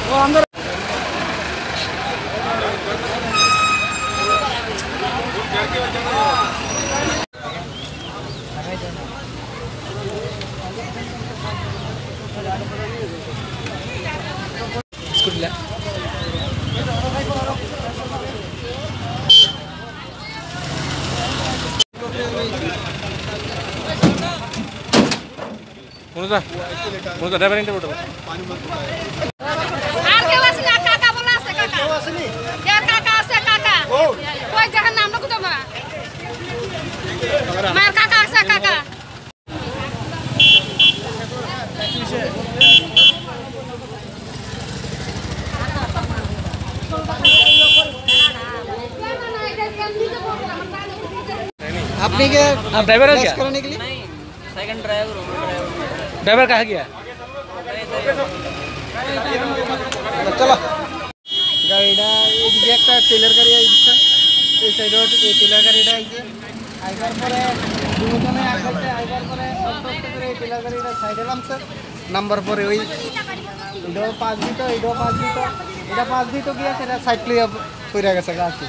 वो अंदर driver inter बोलो काका बोला से काका क्या काका से काका कोई जगह नाम न कुदमा मार काका से काका आपने क्या आप ड्राइवर हो क्या करने के लिए? नहीं सेकंड ड्राइवर हूँ ड्राइवर कहाँ गया चलो गाड़ीटा এদিকে একটা টেলার গাড়ি আইছে এই সাইডে এই টেলার গাড়িটা আইছে আইবার পরে দুজনে আইছে আইবার পরে সন্তোষ করে এই টেলার গাড়িটা সাইডে নামছে নাম্বার পরে ওই এডো 5 দিত এডো 5 দিত এটা 5 দিত গিয়া সেটা সাইড প্লে কইরা গেছে গাছি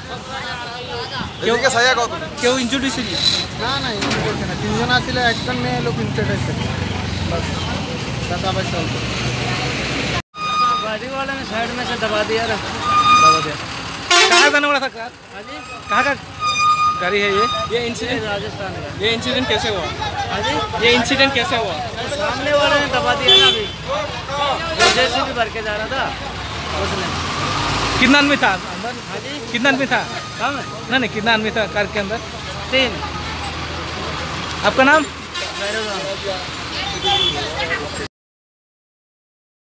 এদিকে ছায়া কত কেউ ইনজুরি ছিল না না ইনজুরি হইছে না তিনজন আছিল একজন মেয়ে লোক ইনজুরি হইছে बस दादा भाई चलते गाड़ी वाले ने साइड में से दबा दिया कहाँ जाने वाला था कार हाँ जी कहाँ का गाड़ी है ये इंसिडेंट राजस्थान का ये इंसिडेंट कैसे हुआ हाँ जी ये इंसिडेंट कैसे हुआ सामने वाले ने दबा दिया ना अभी वो जैसे भी भर के जा रहा था उसने कितना आदमी था अंदर हाँ जी कितना आदमी था कम नहीं कितना आदमी था कार के अंदर 3 आपका नाम भैरव